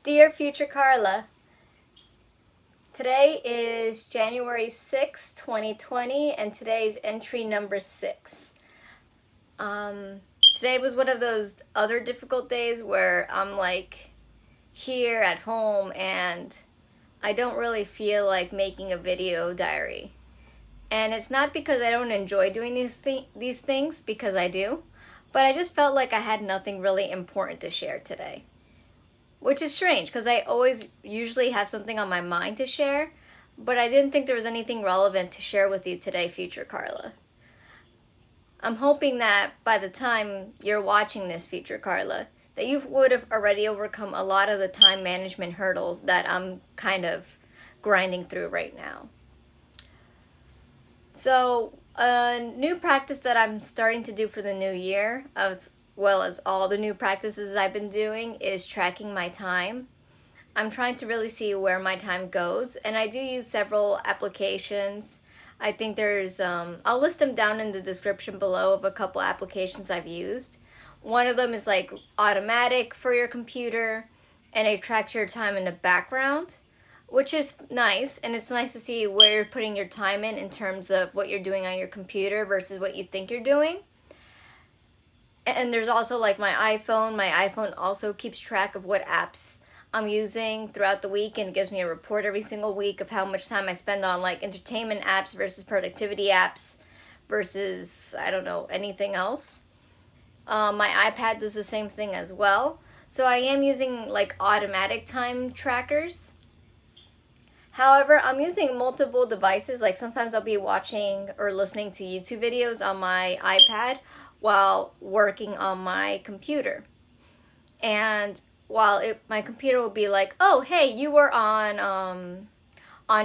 Dear Future Carla, today is January 6, 2020, and today's entry number 6. Today was one of those other difficult days where I'm like here at home and I don't really feel like making a video diary. And it's not because I don't enjoy doing these things, because I do, but I just felt like I had nothing really important to share today. Which is strange, because I always usually have something on my mind to share, but I didn't think there was anything relevant to share with you today, Future Carla. I'm hoping that by the time you're watching this, Future Carla, that you would have already overcome a lot of the time management hurdles that I'm kind of grinding through right now. So, a new practice that I'm starting to do for the new year, as well as all the new practices I've been doing, is tracking my time. I'm trying to really see where my time goes, and I do use several applications. I think there's, I'll list them down in the description below of a couple applications I've used. One of them is like automatic for your computer, and it tracks your time in the background, which is nice, and it's nice to see where you're putting your time in terms of what you're doing on your computer versus what you think you're doing. And there's also like my iPhone. My iPhone also keeps track of what apps I'm using throughout the week, and it gives me a report every single week of how much time I spend on like entertainment apps versus productivity apps versus, I don't know, anything else. My iPad does the same thing as well. So I am using like automatic time trackers. However, I'm using multiple devices. Like sometimes I'll be watching or listening to YouTube videos on my iPad while working on my computer. And while my computer will be like, oh, hey, you were on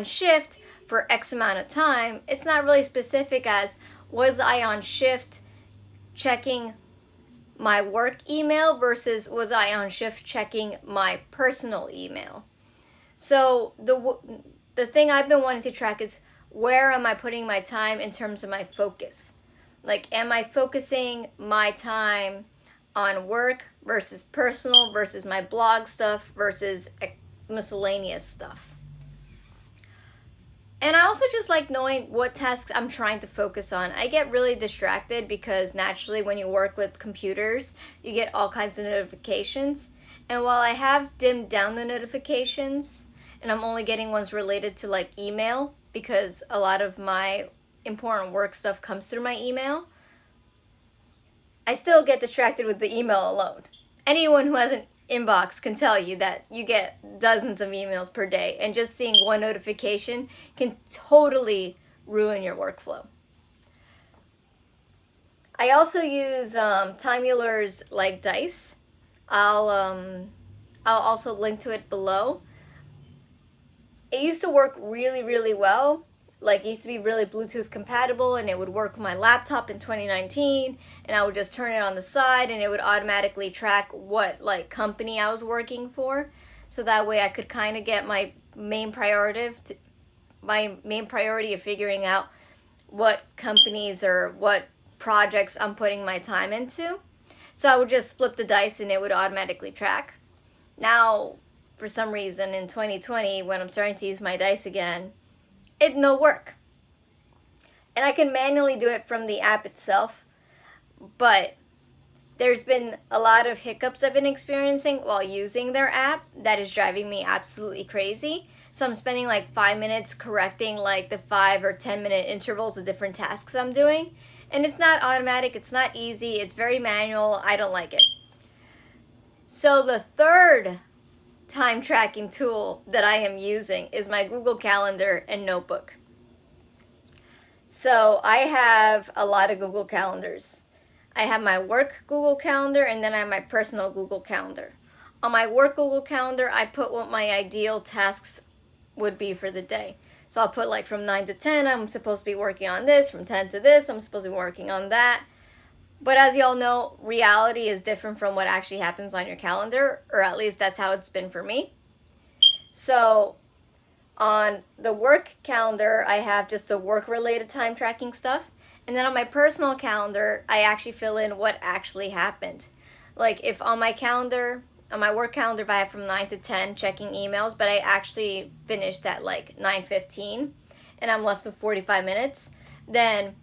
shift for X amount of time, it's not really specific as, was I on shift checking my work email versus was I on shift checking my personal email. So the thing I've been wanting to track is, where am I putting my time in terms of my focus? Like, am I focusing my time on work versus personal versus my blog stuff versus miscellaneous stuff? And I also just like knowing what tasks I'm trying to focus on. I get really distracted because naturally when you work with computers, you get all kinds of notifications. And while I have dimmed down the notifications, and I'm only getting ones related to like email, because a lot of my important work stuff comes through my email, I still get distracted with the email alone. Anyone who has an inbox can tell you that you get dozens of emails per day, and just seeing one notification can totally ruin your workflow. I also use Timular's like dice. I'll also link to it below. It used to work really, really well. Like, it used to be really Bluetooth compatible, and it would work with my laptop in 2019, and I would just turn it on the side and it would automatically track what like company I was working for. So that way I could kind of get my main priority of figuring out what companies or what projects I'm putting my time into. So I would just flip the dice and it would automatically track. Now, for some reason in 2020, when I'm starting to use my dice again, it no work. And I can manually do it from the app itself, but there's been a lot of hiccups I've been experiencing while using their app that is driving me absolutely crazy. So I'm spending like 5 minutes correcting like the 5 or 10 minute intervals of different tasks I'm doing. And it's not automatic, it's not easy, it's very manual. I don't like it. So the third time tracking tool that I am using is my Google Calendar and notebook. So I have a lot of Google Calendars. I have my work Google Calendar, and then I have my personal Google Calendar. On my work Google Calendar, I put what my ideal tasks would be for the day. So I'll put like from 9 to 10, I'm supposed to be working on this. From 10 to this, I'm supposed to be working on that. But as y'all know, reality is different from what actually happens on your calendar, or at least that's how it's been for me. So on the work calendar, I have just the work-related time tracking stuff. And then on my personal calendar, I actually fill in what actually happened. Like if on my calendar, on my work calendar if I have from 9 to 10 checking emails, but I actually finished at like 9:15 and I'm left with 45 minutes, then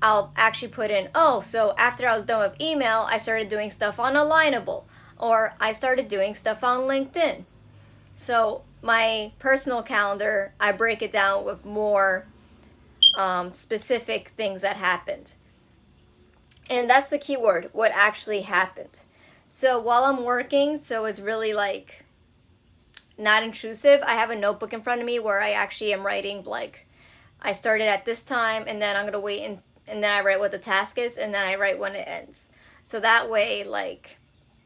I'll actually put in, oh, so after I was done with email, I started doing stuff on Alignable, or I started doing stuff on LinkedIn. So my personal calendar, I break it down with more specific things that happened. And that's the key word, what actually happened. So while I'm working, so it's really like not intrusive, I have a notebook in front of me where I actually am writing like I started at this time and then I'm going to wait and then I write what the task is and then I write when it ends. So that way, like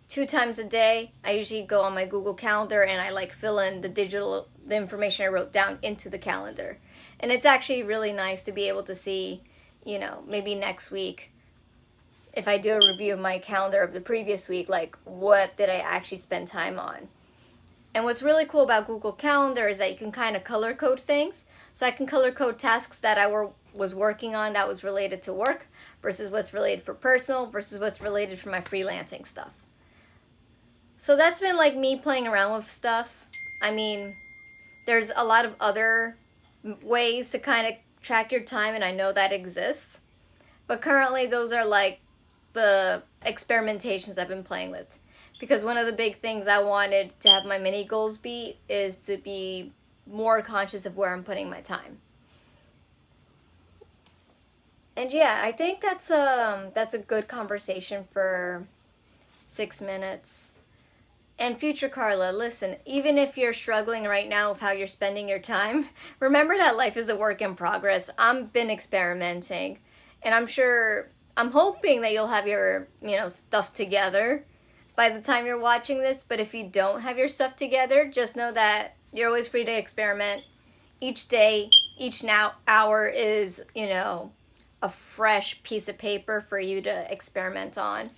2 times a day, I usually go on my Google Calendar and I like fill in the information I wrote down into the calendar. And it's actually really nice to be able to see, maybe next week, if I do a review of my calendar of the previous week, like what did I actually spend time on. And what's really cool about Google Calendar is that you can kind of color code things. So I can color code tasks that I was working on that was related to work versus what's related for personal versus what's related for my freelancing stuff. So that's been like me playing around with stuff. I mean, there's a lot of other ways to kind of track your time, and I know that exists. But currently those are like the experimentations I've been playing with. Because one of the big things I wanted to have my mini goals be is to be more conscious of where I'm putting my time. And yeah, I think that's a good conversation for 6 minutes. And future Carla, listen, even if you're struggling right now with how you're spending your time, remember that life is a work in progress. I've been experimenting, and I'm hoping that you'll have your, stuff together by the time you're watching this. But if you don't have your stuff together, just know that you're always free to experiment. Each day, each hour is, a fresh piece of paper for you to experiment on.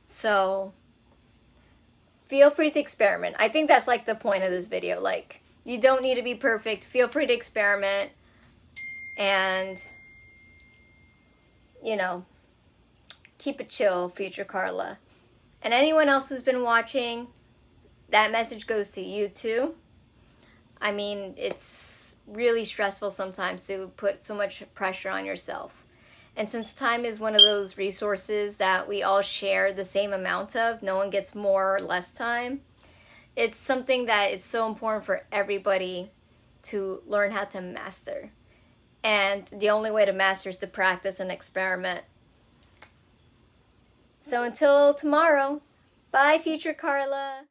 So feel free to experiment. I think that's like the point of this video. Like, you don't need to be perfect. Feel free to experiment and, keep it chill, future Carla. And anyone else who's been watching, that message goes to you too. I mean, it's really stressful sometimes to put so much pressure on yourself. And since time is one of those resources that we all share the same amount of, no one gets more or less time, it's something that is so important for everybody to learn how to master. And the only way to master is to practice and experiment. So until tomorrow, bye, future Carla.